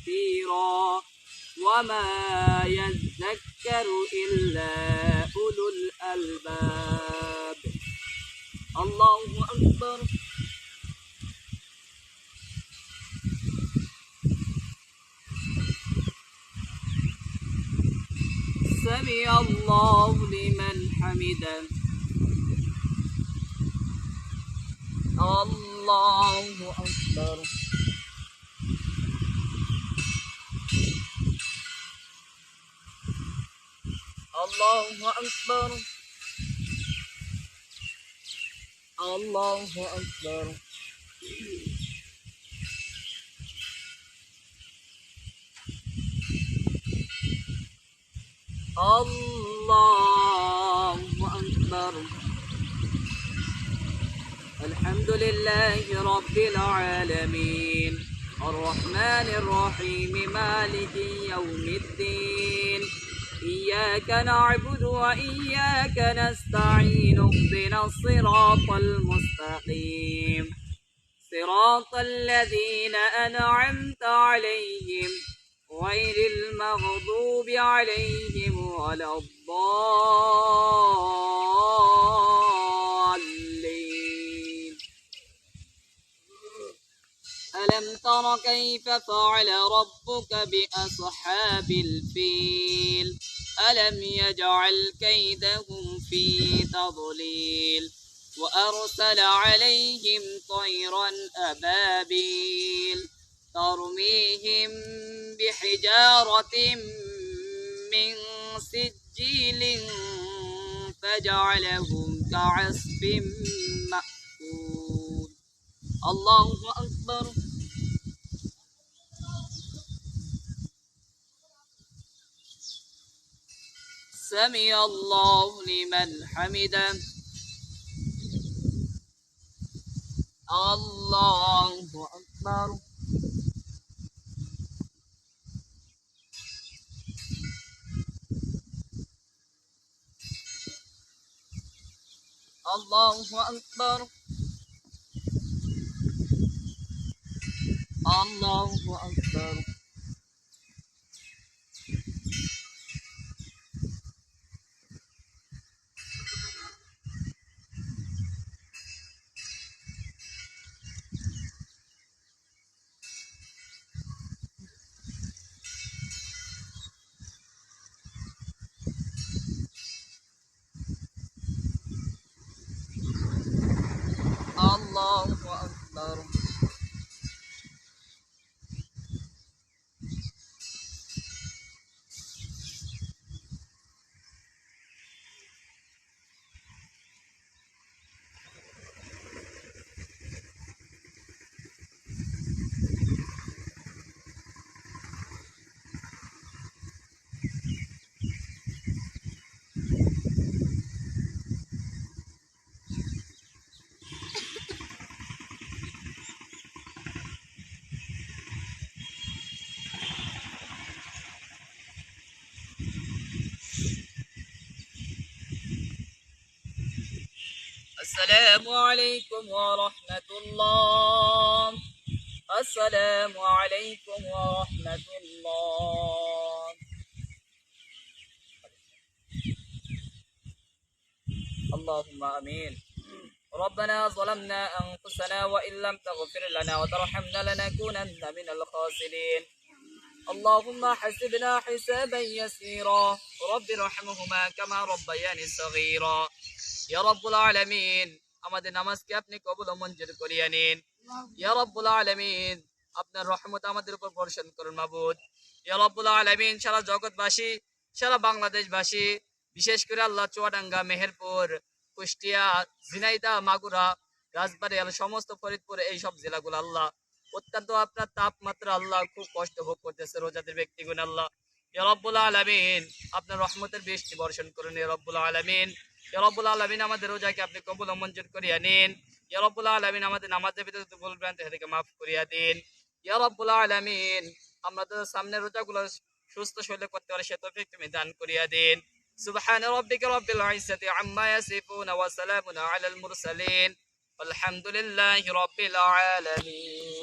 كثيرا وما يذكر إلا أولو الألباب. الله أكبر. سمع الله لمن حمده. الله أكبر. الله أكبر. الله أكبر. الله أكبر. الحمد لله رب العالمين الرحمن الرحيم مالك يوم الدين إياك نعبد وإياك نستعين اهدنا الصراط المستقيم صراط الذين أنعمت عليهم غير المغضوب عليهم ولا الضالين. ألم تر كيف فعل ربك بأصحاب الفيل ألم يجعل كيدهم في تضليل وأرسل عليهم طيرا أبابيل ترميهم بحجارة من سجيل فجعلهم كعصف مأكول. الله أكبر. سمع الله لمن حمده. الله أكبر. الله أكبر. الله أكبر. الله أكبر. السلام عليكم ورحمة الله. السلام عليكم ورحمة الله. اللهم آمين. ربنا ظلمنا أنفسنا وإن لم تغفر لنا وترحمنا لنكونن من الخاسرين. اللهم حسبنا حسابا يسيرا رب ارحمهما كما ربياني صغيرا. ইয়া রাব্বুল আলামিন আমাদের নামাজকে আপনি কবুল ও মঞ্জুর করিয়া নিন। ইয়া রাব্বুল আলামিন আপনার রহমত আমাদের উপর বর্ষণ করুন মাবুদ। ইয়া রাব্বুল আলামিন সারা জগৎবাসী সারা বাংলাদেশবাসী বিশেষ করে আল্লাহ চুয়াডাঙ্গা মেহেরপুর কুষ্টিয়া ঝিনাইদহ মাগুরা রাজবাড়ী সমস্ত ফরিদপুর এই সব জেলাগুলো আল্লাহ অত্যন্ত আপনার তাপমাত্রা আল্লাহ খুব কষ্ট ভোগ করতেছে রোজাদের ব্যক্তিগণ আল্লাহ। ইয়া রাব্বুল আলামিন আপনার রহমতের বৃষ্টি বর্ষণ করুন। ইয়া রাব্বুল আলামিন ইয়া রাব্বুল আলামিন আমাদের রোজাকে আপনি কবুল ও মঞ্জুর করিয়া নিন। ইয়া রাব্বুল আলামিন আমাদের নামাজের ভিতরে ভুল ভ্রান্তি থেকে মাফ করিয়া দিন। ইয়া রাব্বুল আলামিন আমাদের সামনে রোজাগুলো সুস্থ শরীরে করতে পারে সে তৌফিক তুমি দান করিয়া দিন। সুবহান রাব্বিকা রাব্বিল ইজ্জাতি আম্মা ইয়াসিফুন ওয়া সালামুন আলাল মুরসালিন আলহামদুলিল্লাহি রাব্বিল আলামিন।